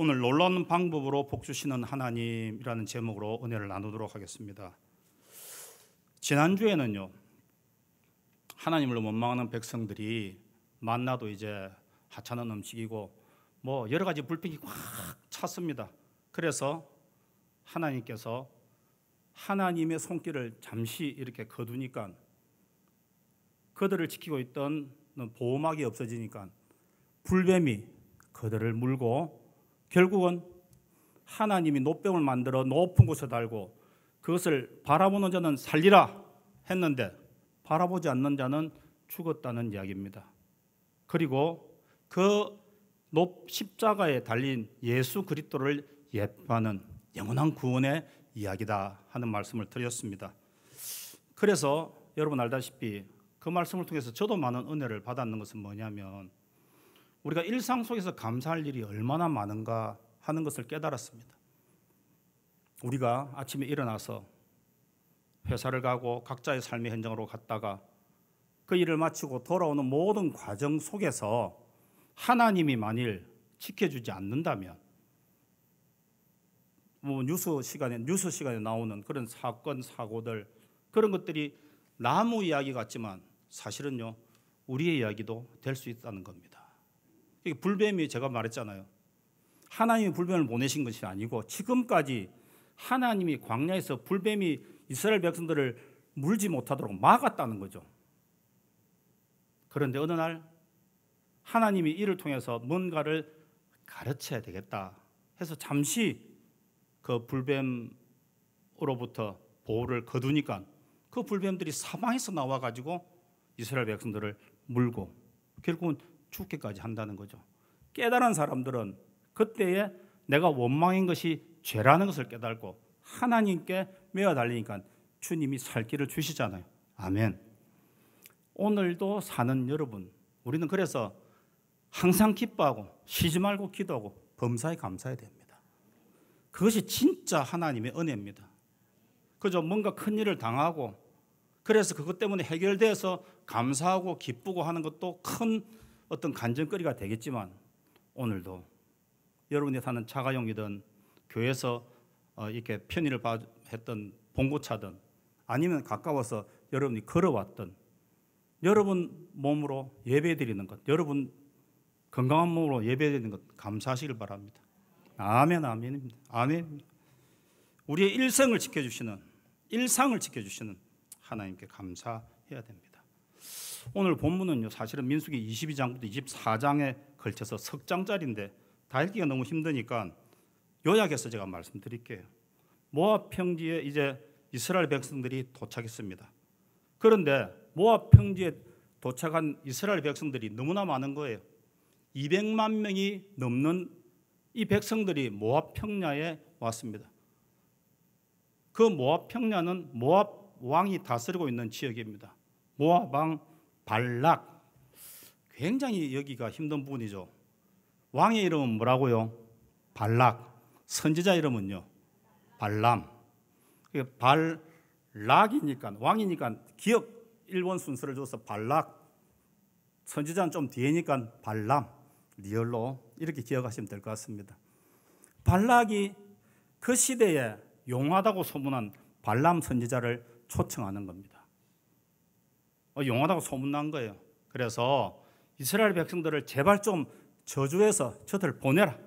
오늘 놀라운 방법으로 복 주시는 하나님이라는 제목으로 은혜를 나누도록 하겠습니다. 지난주에는요, 하나님을 원망하는 백성들이 만나도 이제 하찮은 음식이고 뭐 여러 가지 불평이 꽉 찼습니다. 그래서 하나님께서 하나님의 손길을 잠시 이렇게 거두니까 그들을 지키고 있던 보호막이 없어지니까 불뱀이 그들을 물고 결국은 하나님이 노병을 만들어 높은 곳에 달고 그것을 바라보는 자는 살리라 했는데 바라보지 않는 자는 죽었다는 이야기입니다. 그리고 그 십자가에 달린 예수 그리스도를 예표하는 영원한 구원의 이야기다 하는 말씀을 드렸습니다. 그래서 여러분 알다시피 그 말씀을 통해서 저도 많은 은혜를 받았는 것은 뭐냐면 우리가 일상 속에서 감사할 일이 얼마나 많은가 하는 것을 깨달았습니다. 우리가 아침에 일어나서 회사를 가고 각자의 삶의 현장으로 갔다가 그 일을 마치고 돌아오는 모든 과정 속에서 하나님이 만일 지켜주지 않는다면 뉴스 시간에 나오는 그런 사건, 사고들 그런 것들이 나무 이야기 같지만 사실은요 우리의 이야기도 될 수 있다는 겁니다. 불뱀이 제가 말했잖아요. 하나님이 불뱀을 보내신 것이 아니고 지금까지 하나님이 광야에서 불뱀이 이스라엘 백성들을 물지 못하도록 막았다는 거죠. 그런데 어느 날 하나님이 이를 통해서 뭔가를 가르쳐야 되겠다 해서 잠시 그 불뱀으로부터 보호를 거두니까 그 불뱀들이 사방에서 나와가지고 이스라엘 백성들을 물고 결국은 죽게까지 한다는 거죠. 깨달은 사람들은 그때에 내가 원망인 것이 죄라는 것을 깨달고 하나님께 매어 달리니까 주님이 살 길을 주시잖아요. 아멘. 오늘도 사는 여러분, 우리는 그래서 항상 기뻐하고 쉬지 말고 기도하고 범사에 감사해야 됩니다. 그것이 진짜 하나님의 은혜입니다. 그저 뭔가 큰 일을 당하고 그래서 그것 때문에 해결돼서 감사하고 기쁘고 하는 것도 큰 어떤 간증거리가 되겠지만 오늘도 여러분이 사는 자가용이든 교회에서 이렇게 편의를 했던 봉고차든 아니면 가까워서 여러분이 걸어왔던 여러분 몸으로 예배드리는 것, 여러분 건강한 몸으로 예배드리는 것 감사하시길 바랍니다. 아멘, 아멘입니다. 아멘. 우리의 일상을 지켜주시는 하나님께 감사해야 됩니다. 오늘 본문은요 사실은 민수기 22장부터 24장에 걸쳐서 석 장짜리인데 다 읽기가 너무 힘드니까 요약해서 제가 말씀드릴게요. 모압 평지에 이제 이스라엘 백성들이 도착했습니다. 그런데 모압 평지에 도착한 이스라엘 백성들이 너무나 많은 거예요. 200만 명이 넘는 이 백성들이 모압 평야에 왔습니다. 그 모압 평야는 모압 왕이 다스리고 있는 지역입니다. 모압 왕 발락. 굉장히 여기가 힘든 부분이죠. 왕의 이름은 뭐라고요? 발락. 선지자 이름은요? 발람. 발락이니까 왕이니까 기억 일본 순서를 줘서 발락. 선지자는 좀 뒤에니까 발람. 리얼로 이렇게 기억하시면 될 것 같습니다. 발락이 그 시대에 용하다고 소문한 발람 선지자를 초청하는 겁니다. 용하다고 소문난 거예요. 그래서 이스라엘 백성들을 제발 좀 저주해서 저들 보내라.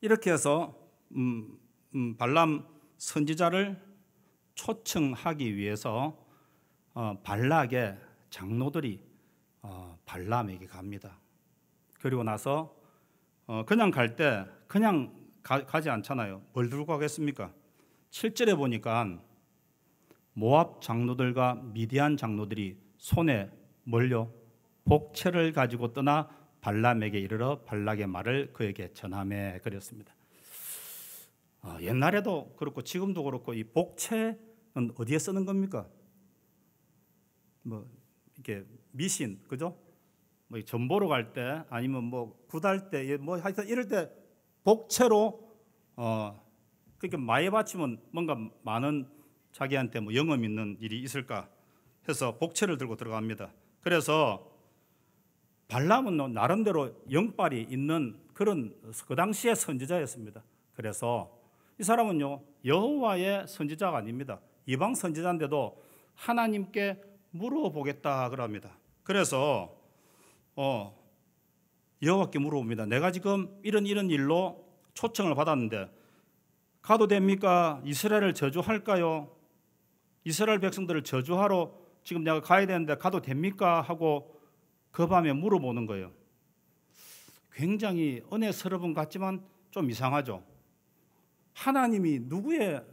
이렇게 해서 발람 선지자를 초청하기 위해서 발락의 장로들이 발람에게 갑니다. 그리고 나서 그냥 갈 때 그냥 가지 않잖아요. 뭘 들고 가겠습니까? 7절에 보니까 모압 장로들과 미디안 장로들이 손에 뭘요? 복채를 가지고 떠나 발람에게 이르러 발락의 말을 그에게 전하매 그랬습니다. 옛날에도 그렇고 지금도 그렇고 이 복채는 어디에 쓰는 겁니까? 뭐 이렇게 미신 그죠? 뭐 전보로 갈 때 아니면 뭐 굿할 때 뭐 하여튼 이럴 때 복채로 그렇게 많이 바치면 뭔가 많은 자기한테 뭐 영험 있는 일이 있을까 해서 복채를 들고 들어갑니다. 그래서 발람은 나름대로 영빨이 있는 그런 그 당시의 선지자였습니다. 그래서 이 사람은요 여호와의 선지자가 아닙니다. 이방 선지자인데도 하나님께 물어보겠다 그럽니다. 그래서 여호와께 물어봅니다. 내가 지금 이런 일로 초청을 받았는데 가도 됩니까? 이스라엘을 저주할까요? 이스라엘 백성들을 저주하러 지금 내가 가야 되는데 가도 됩니까? 하고 그 밤에 물어보는 거예요. 굉장히 은혜스러운 것 같지만 좀 이상하죠. 하나님이 누구의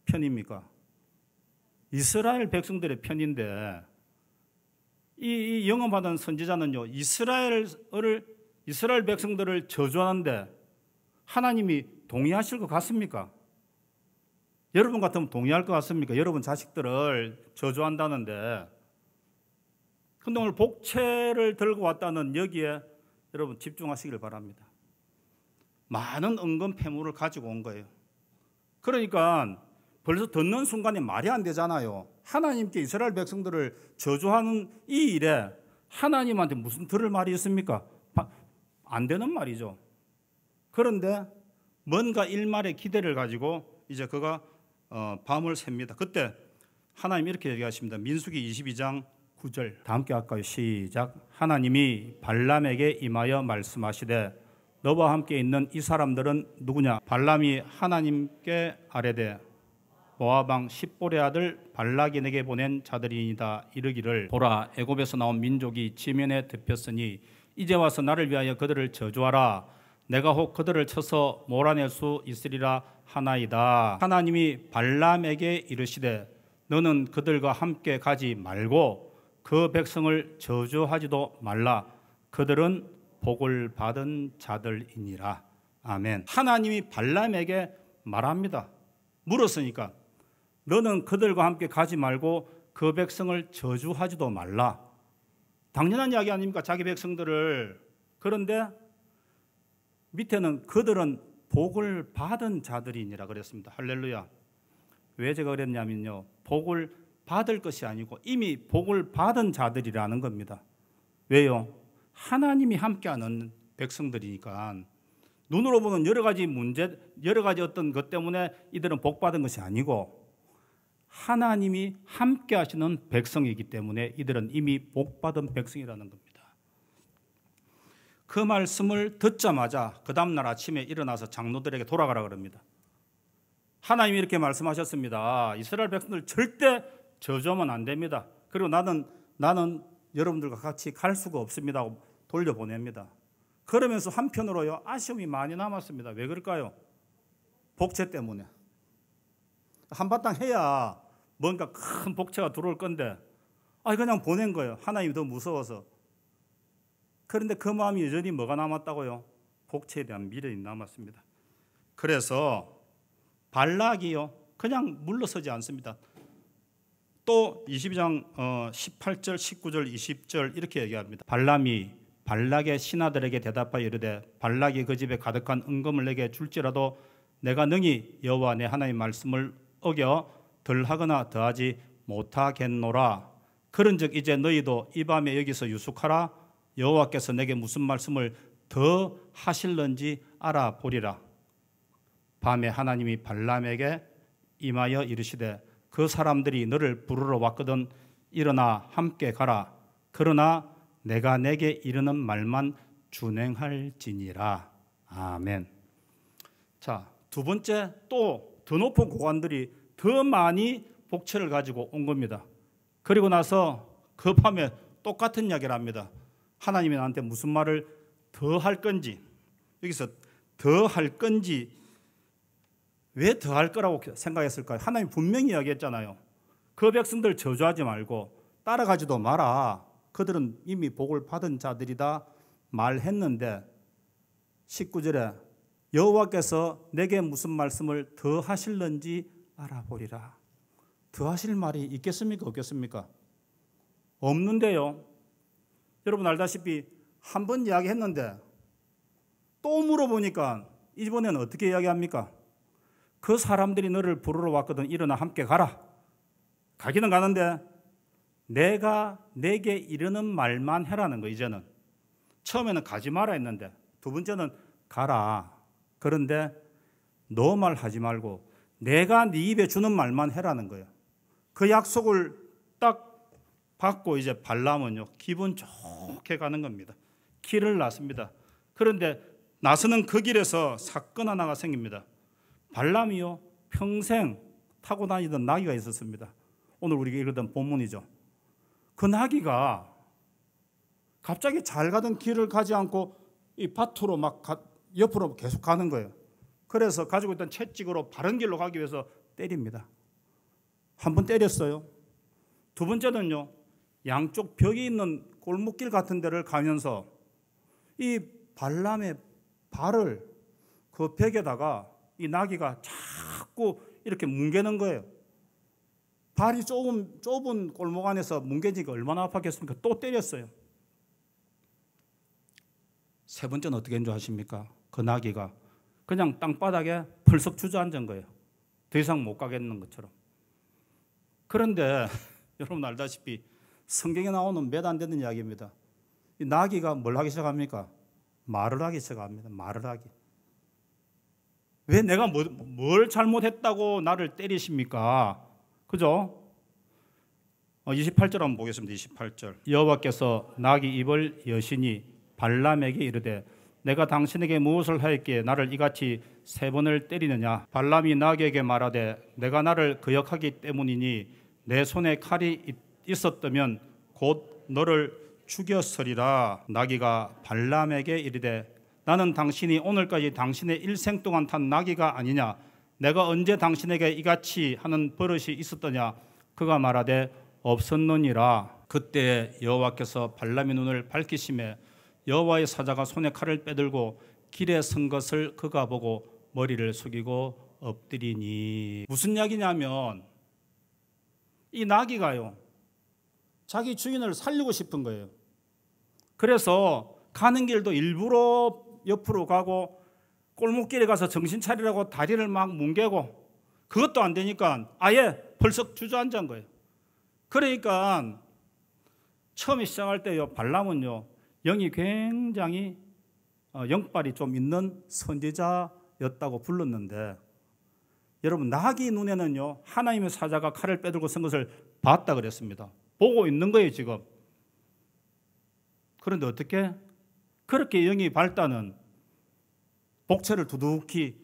편입니까? 이스라엘 백성들의 편인데 이 영험받은 선지자는요 이스라엘 백성들을 저주하는데 하나님이 동의하실 것 같습니까? 여러분 같으면 동의할 것 같습니까? 여러분 자식들을 저주한다는데. 근데 오늘 복채를 들고 왔다는 여기에 여러분 집중하시길 바랍니다. 많은 은근 폐물을 가지고 온 거예요. 그러니까 벌써 듣는 순간에 말이 안 되잖아요. 하나님께 이스라엘 백성들을 저주하는 이 일에 하나님한테 무슨 들을 말이 있습니까? 안 되는 말이죠. 그런데 뭔가 일말의 기대를 가지고 이제 그가 밤을 셉니다. 그때 하나님 이렇게 얘기하십니다. 민수기 22장 9절 다 함께 할까요? 시작. 하나님이 발람에게 임하여 말씀하시되 너와 함께 있는 이 사람들은 누구냐? 발람이 하나님께 아뢰되 모압 왕 십볼의 아들 발락이 내게 보낸 자들이니이다. 이르기를 보라 애굽에서 나온 민족이 지면에 덮였으니 이제 와서 나를 위하여 그들을 저주하라. 내가 혹 그들을 쳐서 몰아낼 수 있으리라 하나이다. 하나님이 발람에게 이르시되 너는 그들과 함께 가지 말고 그 백성을 저주하지도 말라. 그들은 복을 받은 자들이니라. 아멘. 하나님이 발람에게 말합니다. 물었으니까 너는 그들과 함께 가지 말고 그 백성을 저주하지도 말라. 당연한 이야기 아닙니까? 자기 백성들을. 그런데 밑에는 그들은 복을 받은 자들이니라 그랬습니다. 할렐루야. 왜 제가 그랬냐면요, 복을 받을 것이 아니고 이미 복을 받은 자들이라는 겁니다. 왜요? 하나님이 함께하는 백성들이니까. 눈으로 보는 여러 가지 문제, 여러 가지 어떤 것 때문에 이들은 복 받은 것이 아니고 하나님이 함께 하시는 백성이기 때문에 이들은 이미 복 받은 백성이라는 겁니다. 그 말씀을 듣자마자 그 다음날 아침에 일어나서 장로들에게 돌아가라 그럽니다. 하나님이 이렇게 말씀하셨습니다. 이스라엘 백성들 절대 저주하면 안 됩니다. 그리고 나는 여러분들과 같이 갈 수가 없습니다 하고 돌려보냅니다. 그러면서 한편으로요 아쉬움이 많이 남았습니다. 왜 그럴까요? 복채 때문에. 한바탕 해야 뭔가 큰 복채가 들어올 건데 그냥 보낸 거예요. 하나님이 더 무서워서. 그런데 그 마음이 여전히 뭐가 남았다고요? 복채에 대한 미련이 남았습니다. 그래서 발락이요 그냥 물러서지 않습니다. 또 22장 18절, 19절, 20절 이렇게 얘기합니다. 발람이 발락의 신하들에게 대답하여 이르되 발락이 그 집에 가득한 은금을 내게 줄지라도 내가 능히 여호와 내 하나님의 말씀을 어겨 덜하거나 더하지 못하겠노라. 그런즉 이제 너희도 이 밤에 여기서 유숙하라. 여호와께서 내게 무슨 말씀을 더 하실는지 알아보리라. 밤에 하나님이 발람에게 임하여 이르시되 그 사람들이 너를 부르러 왔거든 일어나 함께 가라. 그러나 내가 내게 이르는 말만 준행할지니라. 아멘. 자, 두 번째 또 더 높은 고관들이 더 많이 복채를 가지고 온 겁니다. 그리고 나서 그 밤에 똑같은 이야기를 합니다. 하나님이 나한테 무슨 말을 더 할 건지, 여기서 더 할 건지 왜 더 할 거라고 생각했을까요? 하나님 분명히 이야기했잖아요. 그 백성들 저주하지 말고 따라가지도 마라. 그들은 이미 복을 받은 자들이다 말했는데 19절에 여호와께서 내게 무슨 말씀을 더 하실는지 알아보리라. 더 하실 말이 있겠습니까? 없겠습니까? 없는데요. 여러분 알다시피 한 번 이야기했는데 또 물어보니까 이번에는 어떻게 이야기합니까? 그 사람들이 너를 부르러 왔거든 일어나 함께 가라. 가기는 가는데 내가 내게 이르는 말만 해라는 거. 이제는 처음에는 가지 마라 했는데 두 번째는 가라. 그런데 너 말 하지 말고 내가 네 입에 주는 말만 해라는 거예요. 그 약속을 딱 받고 이제 발람은요 기분 좋게 가는 겁니다. 길을 나섭니다. 그런데 나서는 그 길에서 사건 하나가 생깁니다. 발람이요 평생 타고 다니던 나귀가 있었습니다. 오늘 우리가 읽었던 본문이죠. 그 나귀가 갑자기 잘 가던 길을 가지 않고 이 밭으로 막 옆으로 계속 가는 거예요. 그래서 가지고 있던 채찍으로 바른 길로 가기 위해서 때립니다. 한 번 때렸어요. 두 번째는요, 양쪽 벽이 있는 골목길 같은 데를 가면서 이 발람의 발을 그 벽에다가 이 나귀가 자꾸 이렇게 뭉개는 거예요. 발이 좁은 골목 안에서 뭉개지니까 얼마나 아팠겠습니까? 또 때렸어요. 세 번째는 어떻게 한 줄 아십니까? 그 나귀가 그냥 땅바닥에 펄썩 주저앉은 거예요. 더 이상 못 가겠는 것처럼. 그런데 여러분 알다시피 성경에 나오는 몇 안 되는 이야기입니다. 이 나귀가 뭘 하기 시작합니까? 말을 하기 시작합니다. 말을 하기. 왜 내가 뭘 잘못했다고 나를 때리십니까? 그죠? 28절 한번 보겠습니다. 28절. 여호와께서 나귀 입을 여시니 발람에게 이르되 내가 당신에게 무엇을 하였기에 나를 이같이 3번을 때리느냐? 발람이 나귀에게 말하되 내가 나를 거역하기 때문이니 내 손에 칼이 있었다면 곧 너를 죽였으리라. 나귀가 발람에게 이르되 나는 당신이 오늘까지 당신의 일생 동안 탄 나귀가 아니냐? 내가 언제 당신에게 이같이 하는 버릇이 있었더냐? 그가 말하되 없었느니라. 그때 여호와께서 발람의 눈을 밝히시매 여호와의 사자가 손에 칼을 빼들고 길에 선 것을 그가 보고 머리를 숙이고 엎드리니. 무슨 이야기냐면 이 나귀가요 자기 주인을 살리고 싶은 거예요. 그래서 가는 길도 일부러 옆으로 가고 골목길에 가서 정신 차리라고 다리를 막 뭉개고 그것도 안 되니까 아예 벌썩 주저앉은 거예요. 그러니까 처음에 시작할 때요 발람은요 영이 굉장히 영빨이 좀 있는 선지자였다고 불렀는데 여러분 나귀 눈에는요 하나님의 사자가 칼을 빼들고 선 것을 봤다 그랬습니다. 보고 있는 거예요 지금. 그런데 어떻게 그렇게 영이 밝다는 복채를 두둑히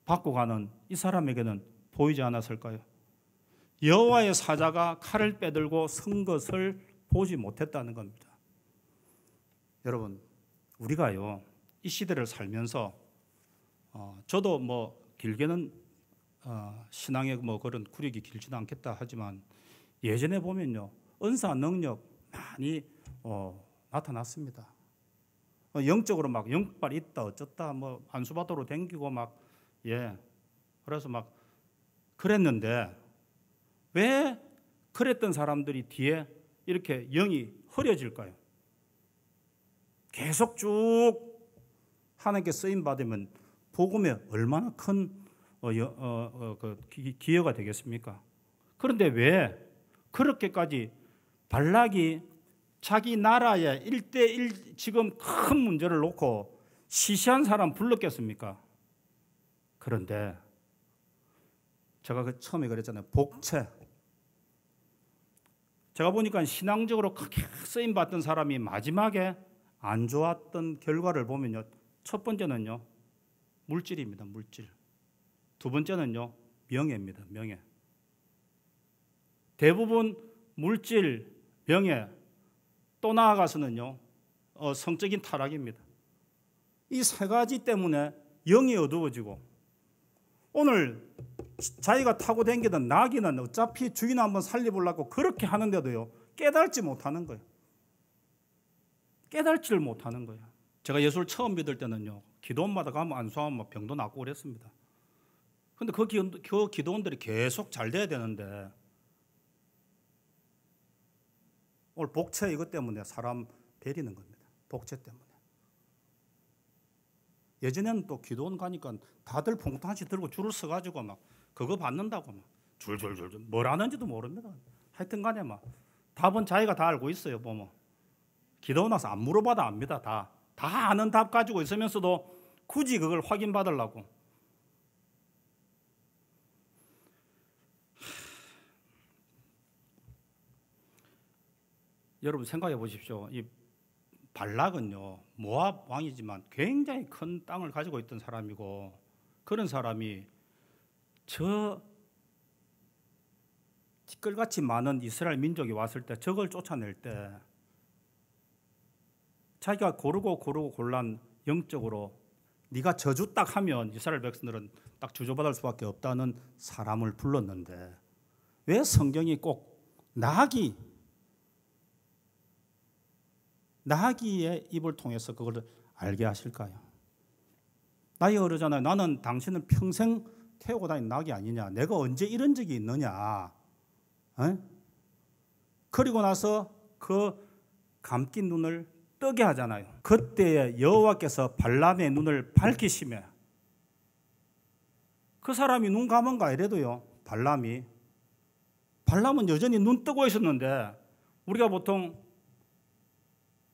받고 가는 이 사람에게는 보이지 않았을까요? 여호와의 사자가 칼을 빼들고 선 것을 보지 못했다는 겁니다. 여러분 우리가요 이 시대를 살면서 저도 뭐 길게는 신앙의 뭐 그런 구력이 길지는 않겠다 하지만 예전에 보면요 은사 능력 많이 나타났습니다. 영적으로 막 영빨이 있다 어쩌다 뭐 안수받으러 댕기고 막 그래서 막 그랬는데 왜 그랬던 사람들이 뒤에 이렇게 영이 흐려질까요? 계속 쭉 하나님께 쓰임 받으면 복음에 얼마나 큰 기여가 되겠습니까? 그런데 왜 그렇게까지 발락이 자기 나라의 1대1 지금 큰 문제를 놓고 시시한 사람 불렀겠습니까? 그런데 제가 처음에 그랬잖아요. 복채. 제가 보니까 신앙적으로 크게 쓰임 받던 사람이 마지막에 안 좋았던 결과를 보면요. 첫 번째는요. 물질입니다. 물질. 두 번째는요. 명예입니다. 명예. 대부분 물질, 명예, 또 나아가서는요. 성적인 타락입니다. 이 세 가지 때문에 영이 어두워지고 오늘 자기가 타고 다니던 나귀는 어차피 주인 한번 살려보려고 그렇게 하는데도요. 깨달지 못하는 거예요. 깨달지를 못하는 거예요. 제가 예수를 처음 믿을 때는요. 기도원마다 가면 안수하면 병도 낫고 그랬습니다. 그런데 그 기도원들이 계속 잘 돼야 되는데 오늘 복채 이것 때문에 사람 베리는 겁니다. 복채 때문에. 예전에는 또 기도원 가니까 다들 봉투 하나씩 들고 줄을 서가지고 막 그거 받는다고 막 줄줄줄줄 뭘 하는지도 모릅니다. 하여튼 간에 막 답은 자기가 다 알고 있어요. 보면 기도원 와서 안 물어봐도 압니다. 다 아는 답 가지고 있으면서도 굳이 그걸 확인받으려고. 여러분 생각해 보십시오. 이 발락은요, 모압 왕이지만 굉장히 큰 땅을 가지고 있던 사람이고, 그런 사람이 저 티끌같이 많은 이스라엘 민족이 왔을 때, 저걸 쫓아낼 때 자기가 고르고 골란 영적으로 네가 저주 딱 하면 이스라엘 백성들은 딱 주저받을 수밖에 없다는 사람을 불렀는데, 왜 성경이 꼭 나하기의 입을 통해서 그걸 알게 하실까요? 나이가 그러잖아요. 나는 당신은 평생 태우고 다닌 낙이 아니냐. 내가 언제 이런 적이 있느냐. 에? 그리고 나서 그 감긴 눈을 뜨게 하잖아요. 그때 여호와께서 발람의 눈을 밝히시며, 그 사람이 눈 감은가 이래도요, 발람은 여전히 눈 뜨고 있었는데, 우리가 보통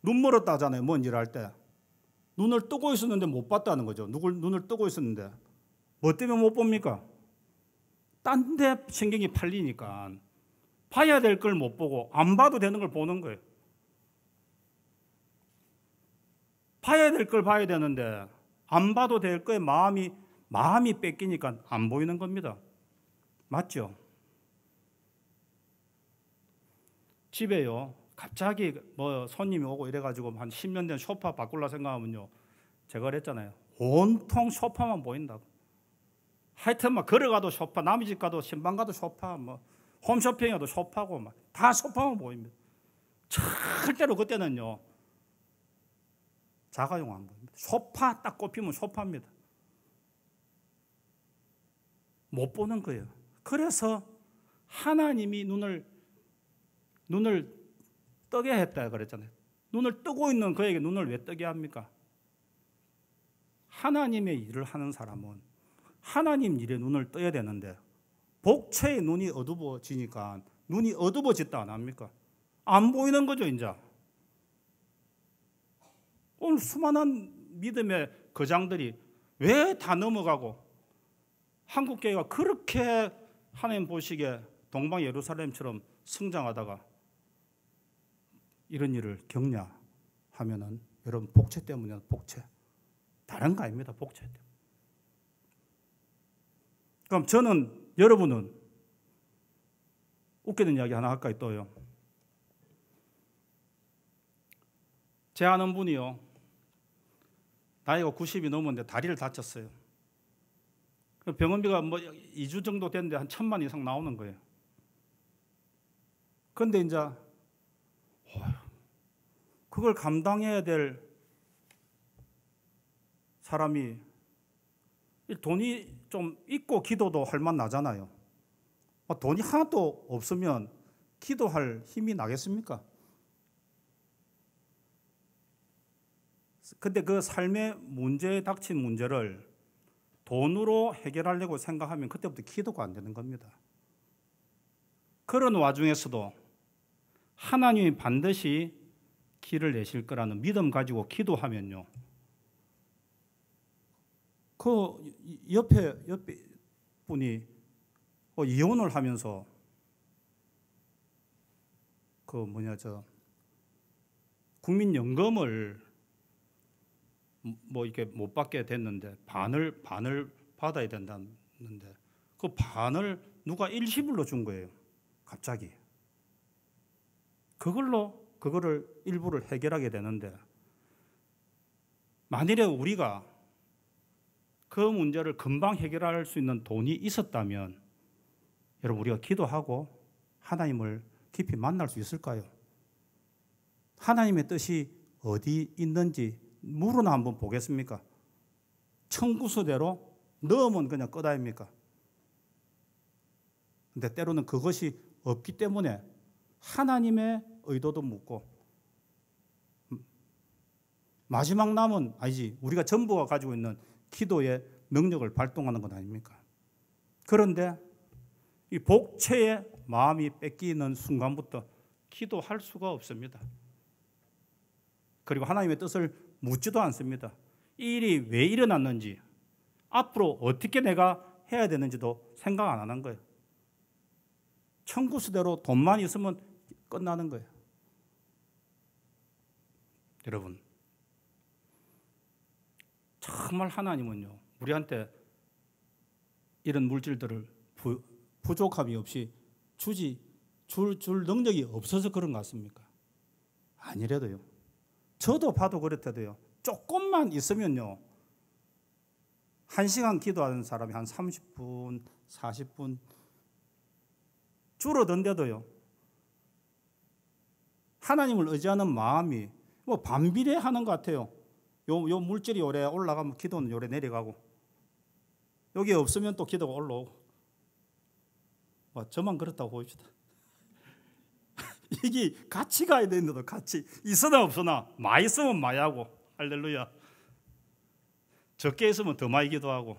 눈 멀었다 하잖아요. 뭔 일 할 때. 눈을 뜨고 있었는데 못 봤다는 거죠. 눈을 뜨고 있었는데. 뭐 때문에 못 봅니까? 딴 데 신경이 팔리니까 봐야 될 걸 못 보고 안 봐도 되는 걸 보는 거예요. 봐야 될 걸 봐야 되는데 안 봐도 될 거에 마음이 뺏기니까 안 보이는 겁니다. 맞죠? 집에요, 갑자기 뭐 손님이 오고 이래가지고 한 10년 된 소파 바꾸려 생각하면요, 제가 그랬잖아요. 온통 소파만 보인다고. 하여튼 막 걸어가도 소파, 남의 집 가도 신방 가도 소파, 뭐 홈쇼핑해도 소파고 막 다 소파만 보입니다. 절대로 그때는요, 자가용 안 보입니다. 소파 딱 꼽히면 소파입니다. 못 보는 거예요. 그래서 하나님이 눈을 뜨게 했다 그랬잖아요. 눈을 뜨고 있는 그에게 눈을 왜 뜨게 합니까? 하나님의 일을 하는 사람은 하나님 일에 눈을 떠야 되는데, 복체의 눈이 어두워지니까 눈이 어두워졌다 안 합니까? 안 보이는 거죠, 이제. 오늘 수많은 믿음의 거장들이 왜 다 넘어가고, 한국교회가 그렇게 하나님 보시기에 동방 예루살렘처럼 성장하다가 이런 일을 겪냐하면은, 여러분 복체 때문이야. 복체. 다른 거 아닙니다. 복체 때문에. 그럼 여러분은 웃기는 이야기 하나 할까요? 또요. 제 아는 분이요, 나이가 90이 넘었는데 다리를 다쳤어요. 병원비가 뭐 2주 정도 됐는데 한 1,000만 이상 나오는 거예요. 그런데 이제 그걸 감당해야 될 사람이 돈이 좀 있고 기도도 할 만 나잖아요. 돈이 하나도 없으면 기도할 힘이 나겠습니까? 근데 그 삶의 문제에 닥친 문제를 돈으로 해결하려고 생각하면 그때부터 기도가 안 되는 겁니다. 그런 와중에서도 하나님이 반드시 길을 내실 거라는 믿음 가지고 기도하면요, 그 옆에 분이 이혼을 하면서 국민연금을 뭐 이렇게 못 받게 됐는데 반을 받아야 된다는데, 그 반을 누가 일시불로 준 거예요. 갑자기. 그거를 일부를 해결하게 되는데, 만일에 우리가 그 문제를 금방 해결할 수 있는 돈이 있었다면, 여러분 우리가 기도하고 하나님을 깊이 만날 수 있을까요? 하나님의 뜻이 어디 있는지 물어나 한번 보겠습니까? 청구서대로 넣으면 그냥 끄다입니까? 근데 때로는 그것이 없기 때문에 하나님의 의도도 묻고, 마지막 남은 우리가 전부가 가지고 있는 기도의 능력을 발동하는 것 아닙니까? 그런데 이 복체의 마음이 뺏기는 순간부터 기도할 수가 없습니다. 그리고 하나님의 뜻을 묻지도 않습니다. 이 일이 왜 일어났는지, 앞으로 어떻게 내가 해야 되는지도 생각 안 하는 거예요. 청구수대로 돈만 있으면 끝나는 거예요. 여러분, 정말 하나님은요, 우리한테 이런 물질들을 부족함이 없이 줄 능력이 없어서 그런 것 같습니까? 아니래도요. 저도 봐도 그렇대도요. 조금만 있으면요, 1시간 기도하는 사람이 한 30분, 40분 줄어든데도요, 하나님을 의지하는 마음이 뭐 반비례하는 것 같아요. 요 물질이 요래 올라가면 기도는 요래 내려가고, 여기 없으면 또 기도가 올라오고. 저만 그렇다고 보입시다. 이게 같이 가야 되는데도 같이 있으나 없으나 많이 있으면 많이 하고, 할렐루야. 적게 있으면 더 많이 기도하고.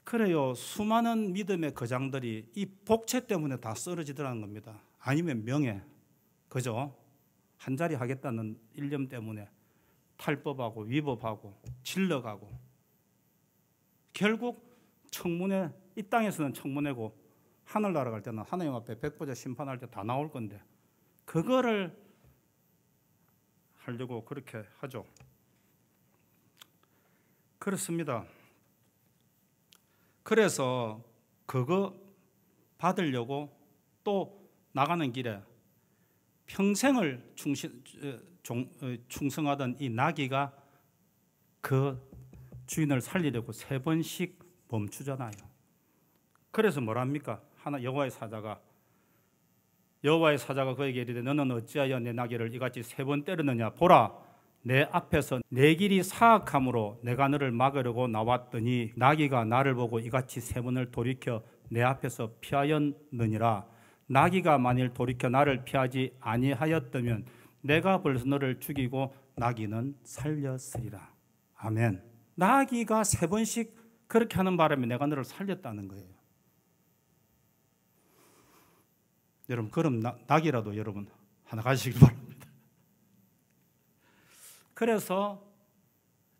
그래요. 수많은 믿음의 거장들이 이 복채 때문에 다 쓰러지더라는 겁니다. 아니면 명예, 그죠? 한 자리 하겠다는 일념 때문에 탈법하고 위법하고 질러가고, 결국 청문회, 이 땅에서는 청문회고 하늘 날아갈 때는 하나님 앞에 백보자 심판할 때 다 나올 건데, 그거를 하려고 그렇게 하죠. 그렇습니다. 그래서 그거 받으려고 또 나가는 길에 평생을 충성하던 이 나귀가 그 주인을 살리려고 3번씩 멈추잖아요. 그래서 뭐랍니까? 여호와의 사자가 그에게 이르되 너는 어찌하여 내 나귀를 이같이 3번 때렸느냐? 보라, 내 앞에서 내 길이 사악함으로 내가 너를 막으려고 나왔더니 나귀가 나를 보고 이같이 3번을 돌이켜 내 앞에서 피하였느니라. 나귀가 만일 돌이켜 나를 피하지 아니하였다면 내가 벌써 너를 죽이고 나귀는 살렸으리라. 아멘. 나귀가 3번씩 그렇게 하는 바람에 내가 너를 살렸다는 거예요. 여러분, 그럼 낙이라도 여러분 하나 가지시길 바랍니다. 그래서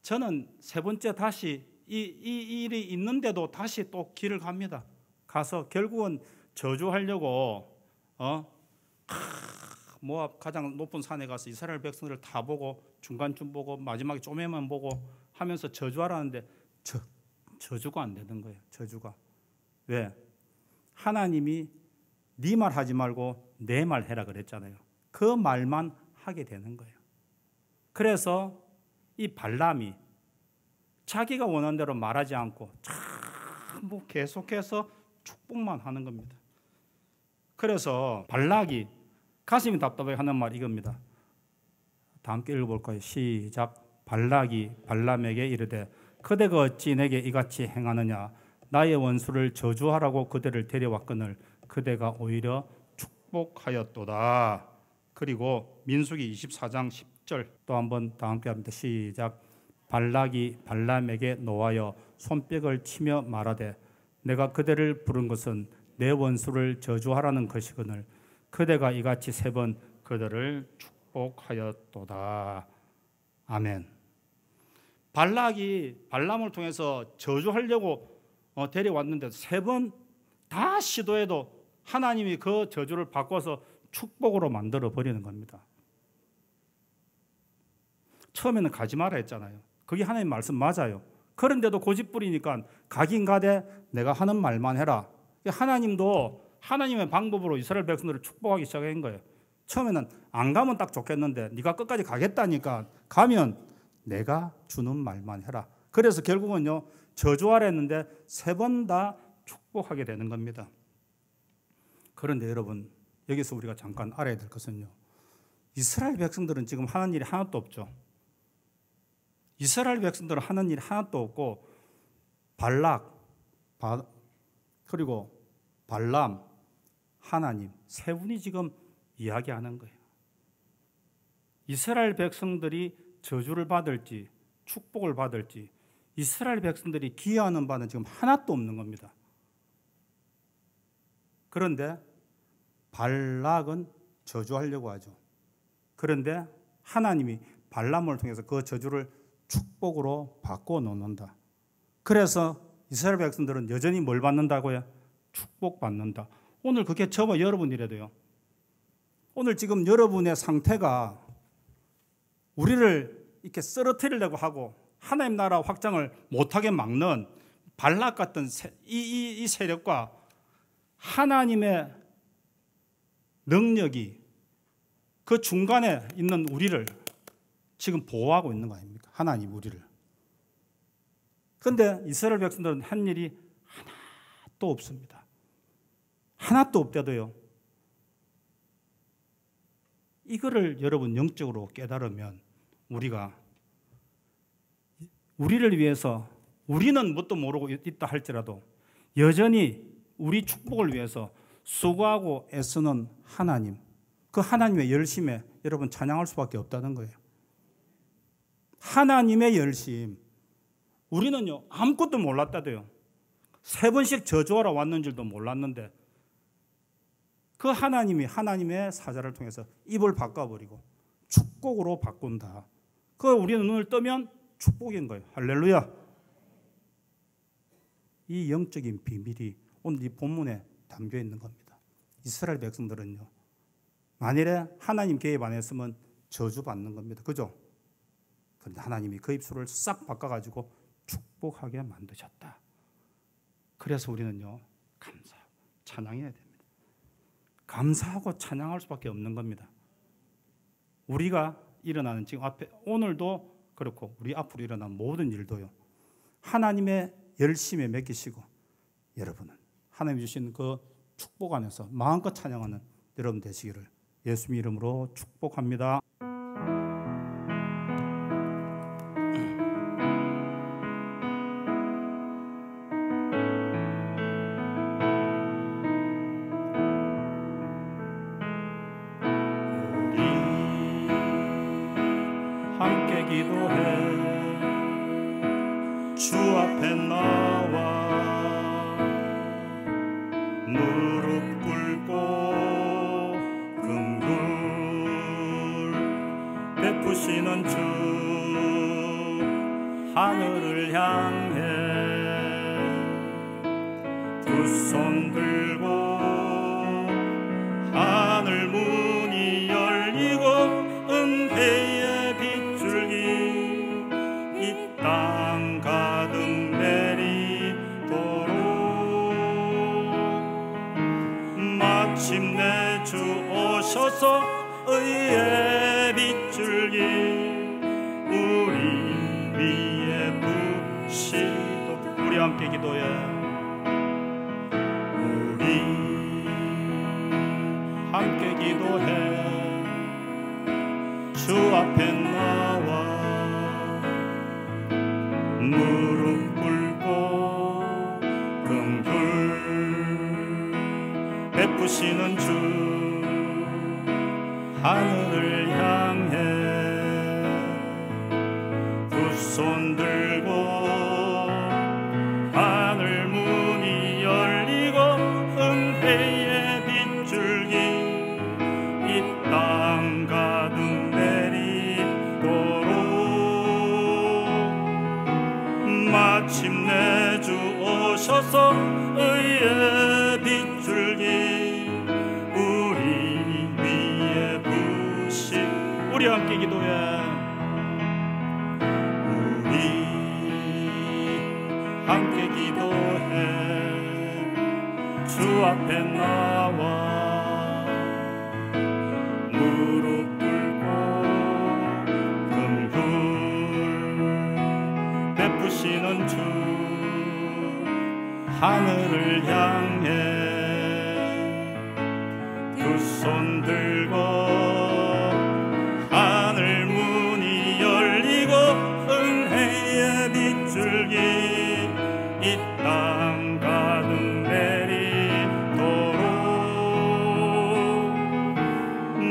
저는 3번째 다시 이 일이 있는데도 다시 또 길을 갑니다. 가서 결국은 저주하려고 모압 가장 높은 산에 가서 이스라엘 백성들을 다 보고 중간쯤 보고 마지막에 쪼매만 보고 하면서 저주하라는데 저주가 안 되는 거예요. 저주가. 왜? 하나님이 네 말 하지 말고 내 말 해라 그랬잖아요. 그 말만 하게 되는 거예요. 그래서 이 발람이 자기가 원하는 대로 말하지 않고 뭐 계속해서 축복만 하는 겁니다. 그래서 발락이 가슴이 답답하게 하는 말 이겁니다. 다 함께 읽어볼까요? 시작. 발락이 발람에게 이르되 그대가 어찌 내게 이같이 행하느냐? 나의 원수를 저주하라고 그대를 데려왔거늘 그대가 오히려 축복하였도다. 그리고 민수기 24장 10절 또 한번 다 함께 합니다. 시작. 발락이 발람에게 노하여 손뼉을 치며 말하되 내가 그대를 부른 것은 내 원수를 저주하라는 것이거늘 그대가 이같이 3번 그들을 축복하였도다. 아멘. 발락이 발람을 통해서 저주하려고 데려왔는데 3번 다 시도해도 하나님이 그 저주를 바꿔서 축복으로 만들어 버리는 겁니다. 처음에는 가지 마라 했잖아요. 그게 하나님 말씀 맞아요. 그런데도 고집부리니까 가긴 가되 내가 하는 말만 해라. 하나님도 하나님의 방법으로 이스라엘 백성들을 축복하기 시작한 거예요. 처음에는 안 가면 딱 좋겠는데 네가 끝까지 가겠다니까 가면 내가 주는 말만 해라. 그래서 결국은요 저주하라 했는데 3번 다 축복하게 되는 겁니다. 그런데 여러분 여기서 우리가 잠깐 알아야 될 것은요, 이스라엘 백성들은 지금 하는 일이 하나도 없죠. 이스라엘 백성들은 하는 일이 하나도 없고 발락 그리고 발람 하나님 3분이 지금 이야기하는 거예요. 이스라엘 백성들이 저주를 받을지 축복을 받을지 이스라엘 백성들이 기여하는 바는 지금 하나도 없는 겁니다. 그런데 발락은 저주하려고 하죠. 그런데 하나님이 발람을 통해서 그 저주를 축복으로 바꿔 놓는다. 그래서 이스라엘 백성들은 여전히 뭘 받는다고요? 축복받는다. 오늘 그게 저와 여러분이라도요. 오늘 지금 여러분의 상태가 우리를 이렇게 쓰러뜨리려고 하고 하나님 나라 확장을 못하게 막는 발락 같은 이 세력과 하나님의 능력이 그 중간에 있는 우리를 지금 보호하고 있는 거 아닙니까? 하나님 우리를. 그런데 이스라엘 백성들은 한 일이 하나도 없습니다. 하나도 없대도요. 이거를 여러분 영적으로 깨달으면 우리가 우리를 위해서 우리는 뭣도 모르고 있다 할지라도 여전히 우리 축복을 위해서 수고하고 애쓰는 하나님, 그 하나님의 열심에 여러분 찬양할 수밖에 없다는 거예요. 하나님의 열심. 우리는요 아무것도 몰랐다도요. 3번씩 저주하러 왔는 줄도 몰랐는데 그 하나님이 하나님의 사자를 통해서 입을 바꿔버리고 축복으로 바꾼다. 그 우리는 눈을 뜨면 축복인 거예요. 할렐루야. 이 영적인 비밀이 오늘 이 본문에 담겨 있는 겁니다. 이스라엘 백성들은요 만일에 하나님 개입 안 했으면 저주받는 겁니다. 그죠? 그런데 하나님이 그 입술을 싹 바꿔가지고 축복하게 만드셨다. 그래서 우리는요 감사하고 찬양해야 됩니다. 감사하고 찬양할 수밖에 없는 겁니다. 우리가 일어나는 지금 앞에 오늘도 그렇고 우리 앞으로 일어난 모든 일도요 하나님의 열심에 맡기시고 여러분은 하나님이 주신 그 축복 안에서 마음껏 찬양하는 여러분 되시기를 예수님 이름으로 축복합니다. 함께 기도해 주 앞에 나와 무릎 꿇고 긍휼 베푸시는 주 하늘을 향해 두 손 들고 하늘 문이 열리고 은혜의 빗줄기 이 땅 가득 내리도록 마침내 주 오셔서 의의 빗줄기 우리 위에 부시도록 우리 함께 기도해 우리 함께 기도해 주 앞에 나와 무릎 꿇고 긍휼 베푸시는 주 하늘을 향해 두 손 들고 하늘 문이 열리고 은혜의 빗줄기 이 땅 가득 마침내 주 오셔서 의의 빗줄기 우리 위에 부시 우리 함께 기도해 우리 함께 기도해 주 앞에 나와 무릎 꿇고 긍휼 베푸시는 주 하늘을 향해 두 손 들고 하늘 문이 열리고 은혜의 빗줄기 이 땅 가득 내리도록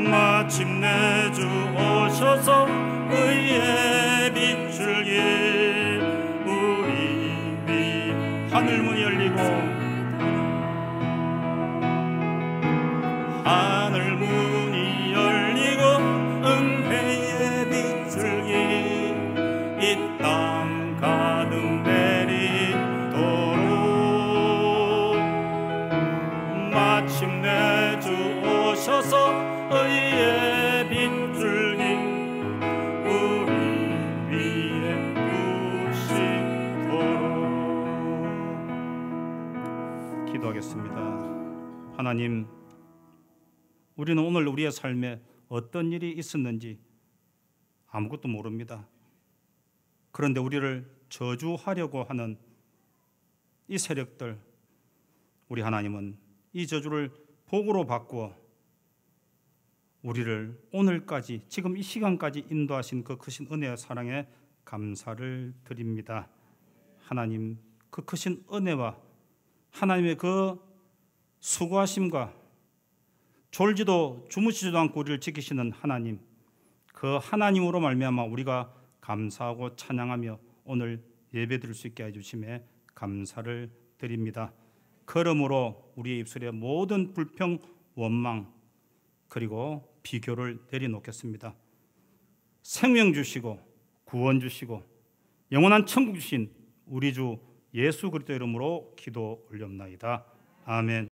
마침내 주 오셔서 의의 빗줄기 하늘 문이 열리고 하늘 문이 열리고 은혜의 빛을 가득 내리도록 마침내 주 오셔서 의의 빗줄기 우리 위에 부시도록. 기도하겠습니다. 하나님, 우리는 오늘 우리의 삶에 어떤 일이 있었는지 아무것도 모릅니다. 그런데 우리를 저주하려고 하는 이 세력들, 우리 하나님은 이 저주를 복으로 바꾸어 우리를 오늘까지, 지금 이 시간까지 인도하신 그 크신 은혜와 사랑에 감사를 드립니다. 하나님, 그 크신 은혜와 하나님의 그 수고하심과 졸지도 주무시지도 않고 우리를 지키시는 하나님, 그 하나님으로 말미암아 우리가 감사하고 찬양하며 오늘 예배드릴 수 있게 해주심에 감사를 드립니다. 그러므로 우리의 입술에 모든 불평, 원망 그리고 비교를 내려놓겠습니다. 생명 주시고 구원 주시고 영원한 천국 주신 우리 주 예수 그리스도 이름으로 기도 올렸나이다. 아멘.